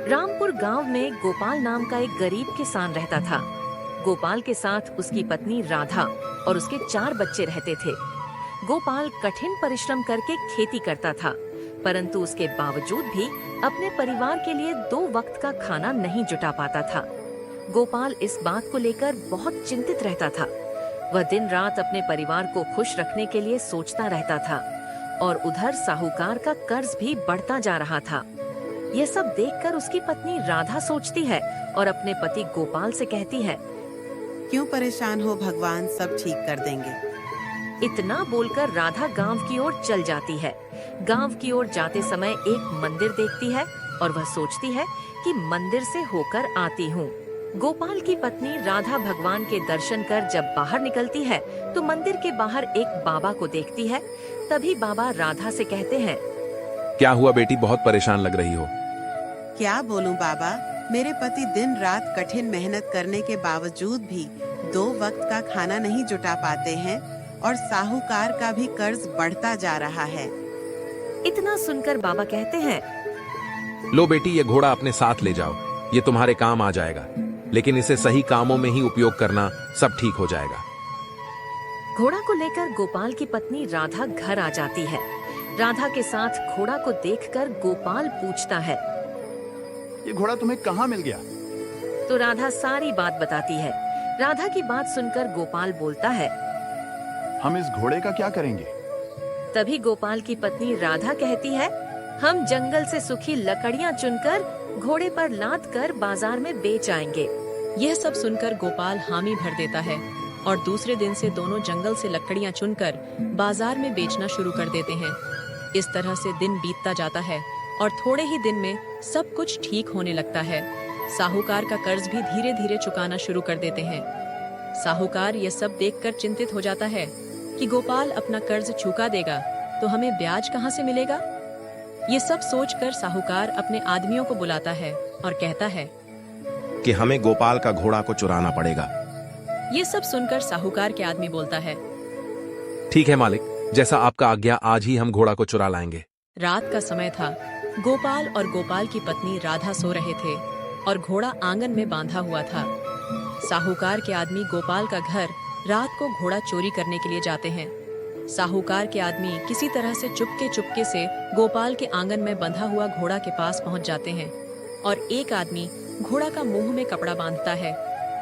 रामपुर गांव में गोपाल नाम का एक गरीब किसान रहता था। गोपाल के साथ उसकी पत्नी राधा और उसके 4 बच्चे रहते थे। गोपाल कठिन परिश्रम करके खेती करता था, परंतु उसके बावजूद भी अपने परिवार के लिए 2 वक्त का खाना नहीं जुटा पाता था। गोपाल इस बात को लेकर बहुत चिंतित रहता था। वह दिन रात अपने परिवार को खुश रखने के लिए सोचता रहता था और उधर साहूकार का कर्ज भी बढ़ता जा रहा था। यह सब देखकर उसकी पत्नी राधा सोचती है और अपने पति गोपाल से कहती है, क्यों परेशान हो, भगवान सब ठीक कर देंगे। इतना बोलकर राधा गांव की ओर चल जाती है। गांव की ओर जाते समय एक मंदिर देखती है और वह सोचती है कि मंदिर से होकर आती हूँ। गोपाल की पत्नी राधा भगवान के दर्शन कर जब बाहर निकलती है तो मंदिर के बाहर एक बाबा को देखती है। तभी बाबा राधा से कहते हैं, क्या हुआ बेटी, बहुत परेशान लग रही हो। क्या बोलूं बाबा, मेरे पति दिन रात कठिन मेहनत करने के बावजूद भी 2 वक्त का खाना नहीं जुटा पाते हैं और साहूकार का भी कर्ज बढ़ता जा रहा है। इतना सुनकर बाबा कहते हैं, लो बेटी, ये घोड़ा अपने साथ ले जाओ, ये तुम्हारे काम आ जाएगा, लेकिन इसे सही कामों में ही उपयोग करना, सब ठीक हो जाएगा। घोड़ा को लेकर गोपाल की पत्नी राधा घर आ जाती है। राधा के साथ घोड़ा को देखकर गोपाल पूछता है, ये घोड़ा तुम्हें कहाँ मिल गया? तो राधा सारी बात बताती है। राधा की बात सुनकर गोपाल बोलता है, हम इस घोड़े का क्या करेंगे? तभी गोपाल की पत्नी राधा कहती है, हम जंगल से सूखी लकड़ियाँ चुनकर घोड़े पर लाद कर बाजार में बेच आएंगे। यह सब सुनकर गोपाल हामी भर देता है और दूसरे दिन से दोनों जंगल से लकड़ियाँ चुनकर बाजार में बेचना शुरू कर देते हैं। इस तरह से दिन बीतता जाता है और थोड़े ही दिन में सब कुछ ठीक होने लगता है। साहूकार का कर्ज भी धीरे धीरे चुकाना शुरू कर देते हैं। साहूकार यह सब देखकर चिंतित हो जाता है कि गोपाल अपना कर्ज चुका देगा तो हमें ब्याज कहाँ से मिलेगा। ये सब सोचकर साहूकार अपने आदमियों को बुलाता है और कहता है कि हमें गोपाल का घोड़ा को चुराना पड़ेगा। ये सब सुनकर साहूकार के आदमी बोलता है, ठीक है मालिक, जैसा आपका आज्ञा, आज ही हम घोड़ा को चुरा लाएंगे। रात का समय था। गोपाल और गोपाल की पत्नी राधा सो रहे थे और घोड़ा आंगन में बांधा हुआ था। साहूकार के आदमी गोपाल का घर रात को घोड़ा चोरी करने के लिए जाते हैं। साहूकार के आदमी किसी तरह से चुपके से गोपाल के आंगन में बंधा हुआ घोड़ा के पास पहुंच जाते हैं और एक आदमी घोड़ा का मुंह में कपड़ा बांधता है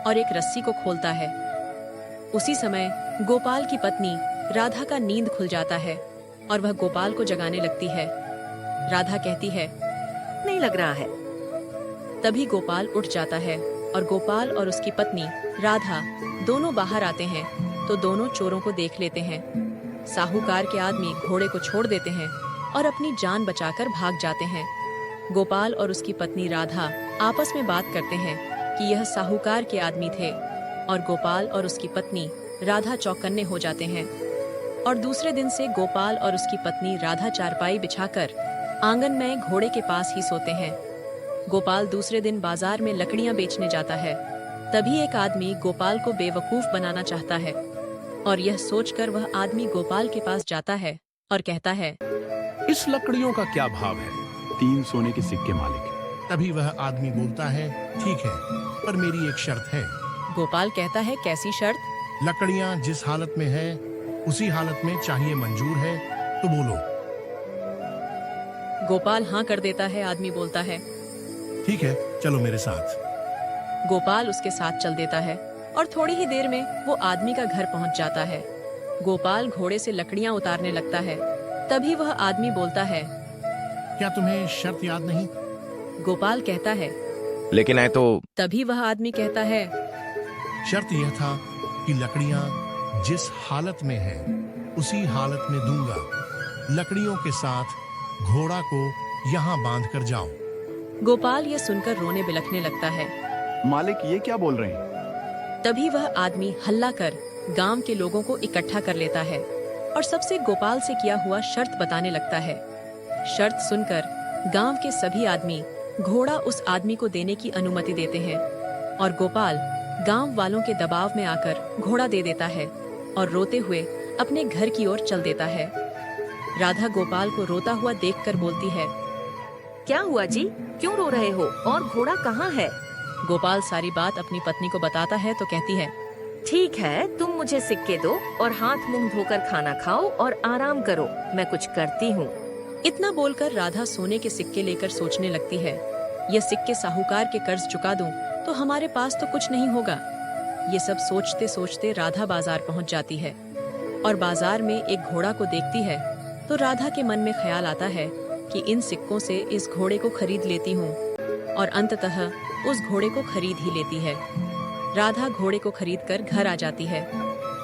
और एक रस्सी को खोलता है। उसी समय गोपाल की पत्नी राधा का नींद खुल जाता है और वह गोपाल को जगाने लगती है। राधा कहती है, नहीं लग रहा है। तभी गोपाल उठ जाता है और गोपाल और उसकी पत्नी राधा दोनों बाहर आते हैं तो दोनों चोरों को देख लेते हैं। साहूकार के आदमी घोड़े को छोड़ देते हैं और अपनी जान बचाकर भाग जाते हैं। गोपाल और उसकी पत्नी राधा आपस में बात करते हैं कि यह साहूकार के आदमी थे और गोपाल और उसकी पत्नी राधा चौकन्ने हो जाते हैं। और दूसरे दिन से गोपाल और उसकी पत्नी राधा चारपाई बिछाकर आंगन में घोड़े के पास ही सोते हैं। गोपाल दूसरे दिन बाजार में लकड़ियां बेचने जाता है। तभी एक आदमी गोपाल को बेवकूफ बनाना चाहता है और यह सोचकर वह आदमी गोपाल के पास जाता है और कहता है, इस लकड़ियों का क्या भाव है? 3 सोने के सिक्के मालिक। तभी वह आदमी बोलता है, ठीक है, पर मेरी एक शर्त है। गोपाल कहता है, कैसी शर्त? लकड़ियां जिस हालत में है उसी हालत में चाहिए, मंजूर है तो बोलो। गोपाल हाँ कर देता है। आदमी बोलता है, ठीक है, चलो मेरे साथ। गोपाल उसके साथ चल देता है और थोड़ी ही देर में वो आदमी का घर पहुंच जाता है। गोपाल घोड़े से लकड़ियां उतारने लगता है। तभी वह आदमी बोलता है, क्या तुम्हें शर्त याद नहीं? गोपाल कहता है, लेकिन है तो। तभी वह आदमी कहता है, शर्त यह था कि लकड़ियां जिस हालत में है उसी हालत में दूंगा। लकड़ियों के साथ घोड़ा को यहाँ बांध कर जाओ। गोपाल ये सुनकर रोने बिलखने लगता है। मालिक, ये क्या बोल रहे हैं? तभी वह आदमी हल्ला कर गांव के लोगों को इकट्ठा कर लेता है और सबसे गोपाल से किया हुआ शर्त बताने लगता है। शर्त सुनकर गांव के सभी आदमी घोड़ा उस आदमी को देने की अनुमति देते हैं और गोपाल गांव वालों के दबाव में आकर घोड़ा दे देता है और रोते हुए अपने घर की ओर चल देता है। राधा गोपाल को रोता हुआ देखकर बोलती है, क्या हुआ जी, क्यों रो रहे हो और घोड़ा कहाँ है? गोपाल सारी बात अपनी पत्नी को बताता है तो कहती है, ठीक है, तुम मुझे सिक्के दो और हाथ मुंह धोकर खाना खाओ और आराम करो, मैं कुछ करती हूँ। इतना बोलकर राधा सोने के सिक्के लेकर सोचने लगती है, ये सिक्के साहूकार के कर्ज चुका दूं तो हमारे पास तो कुछ नहीं होगा। ये सब सोचते सोचते राधा बाजार पहुंच जाती है और बाजार में एक घोड़ा को देखती है तो राधा के मन में ख्याल आता है कि इन सिक्कों से इस घोड़े को खरीद लेती हूँ, और अंततः उस घोड़े को खरीद ही लेती है। राधा घोड़े को खरीदकर घर आ जाती है।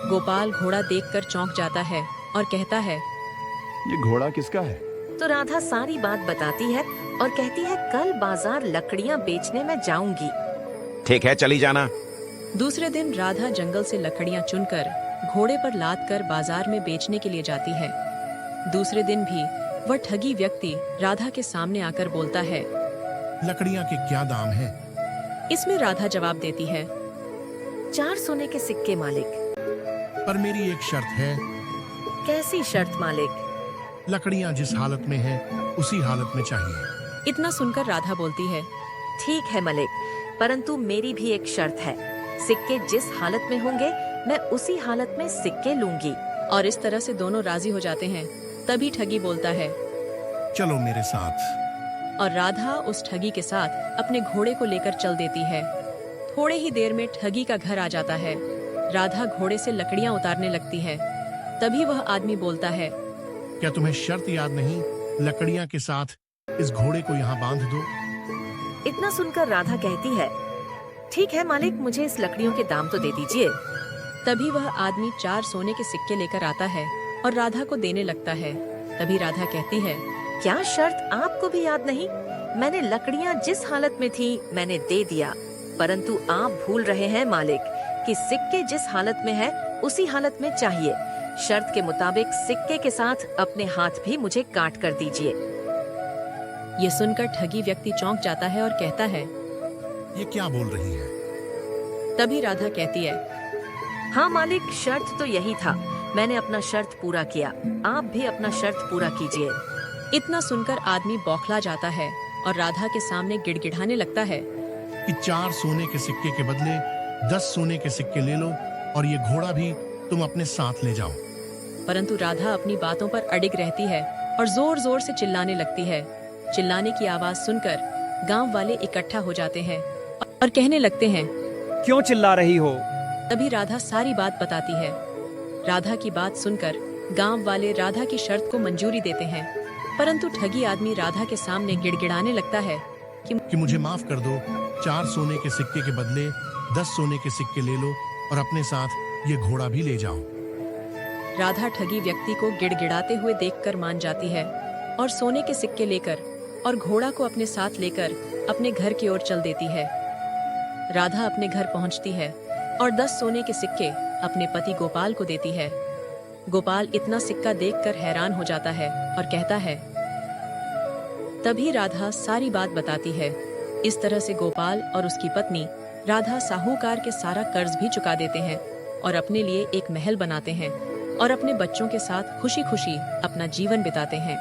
गोपाल घोड़ा देखकर चौंक जाता है और कहता है, ये घोड़ा किसका है? तो राधा सारी बात बताती है और कहती है, कल बाजार लकड़ियाँ बेचने में जाऊंगी। ठीक है, चली जाना। दूसरे दिन राधा जंगल से लकड़ियाँ चुनकर घोड़े पर लाद कर बाजार में बेचने के लिए जाती है। दूसरे दिन भी वह ठगी व्यक्ति राधा के सामने आकर बोलता है, लकड़ियां के क्या दाम है? इसमें राधा जवाब देती है, 4 सोने के सिक्के मालिक। पर मेरी एक शर्त है। कैसी शर्त मालिक? लकड़ियां जिस हालत में है उसी हालत में चाहिए। इतना सुनकर राधा बोलती है, ठीक है मालिक, परंतु मेरी भी एक शर्त है, सिक्के जिस हालत में होंगे मैं उसी हालत में सिक्के लूंगी। और इस तरह से दोनों राजी हो जाते हैं। तभी ठगी बोलता है, चलो मेरे साथ। और राधा उस ठगी के साथ अपने घोड़े को लेकर चल देती है। थोड़े ही देर में ठगी का घर आ जाता है। राधा घोड़े से लकड़ियां उतारने लगती है। तभी वह आदमी बोलता है, क्या तुम्हें शर्त याद नहीं? लकड़ियां के साथ इस घोड़े को यहाँ बांध दो। इतना सुनकर राधा कहती है, ठीक है मालिक, मुझे इस लकड़ियों के दाम तो दे दीजिए। तभी वह आदमी 4 सोने के सिक्के लेकर आता है और राधा को देने लगता है। तभी राधा कहती है, क्या शर्त आपको भी याद नहीं? मैंने लकड़ियाँ जिस हालत में थी मैंने दे दिया, परंतु आप भूल रहे हैं मालिक कि सिक्के जिस हालत में है उसी हालत में चाहिए। शर्त के मुताबिक सिक्के के साथ अपने हाथ भी मुझे काट कर दीजिए। ये सुनकर ठगी व्यक्ति चौंक जाता है और कहता है, ये क्या बोल रही है? तभी राधा कहती है, हाँ मालिक, शर्त तो यही था, मैंने अपना शर्त पूरा किया, आप भी अपना शर्त पूरा कीजिए। इतना सुनकर आदमी बौखला जाता है और राधा के सामने गिड़गिड़ाने लगता है कि 4 सोने के सिक्के के बदले 10 सोने के सिक्के ले लो और ये घोड़ा भी तुम अपने साथ ले जाओ। परंतु राधा अपनी बातों पर अडिग रहती है और जोर जोर से चिल्लाने लगती है। चिल्लाने की आवाज सुनकर गांव वाले इकट्ठा हो जाते हैं और कहने लगते हैं, क्यों चिल्ला रही हो? तभी राधा सारी बात बताती है। राधा की बात सुनकर गांव वाले राधा की शर्त को मंजूरी देते हैं, परंतु ठगी आदमी राधा के सामने गिड़गिड़ाने लगता है कि मुझे माफ कर दो, 4 सोने के सिक्के के बदले 10 सोने के सिक्के ले लो और अपने साथ ये घोड़ा भी ले जाओ। राधा ठगी व्यक्ति को गिड़गिड़ाते हुए देखकर मान जाती है और सोने के सिक्के लेकर और घोड़ा को अपने साथ लेकर अपने घर की ओर चल देती है। राधा अपने घर पहुंचती है और 10 सोने के सिक्के अपने पति गोपाल को देती है। गोपाल इतना सिक्का देखकर हैरान हो जाता है और कहता है, तभी राधा सारी बात बताती है। इस तरह से गोपाल और उसकी पत्नी राधा साहूकार के सारा कर्ज भी चुका देते हैं और अपने लिए एक महल बनाते हैं और अपने बच्चों के साथ खुशी खुशी अपना जीवन बिताते हैं।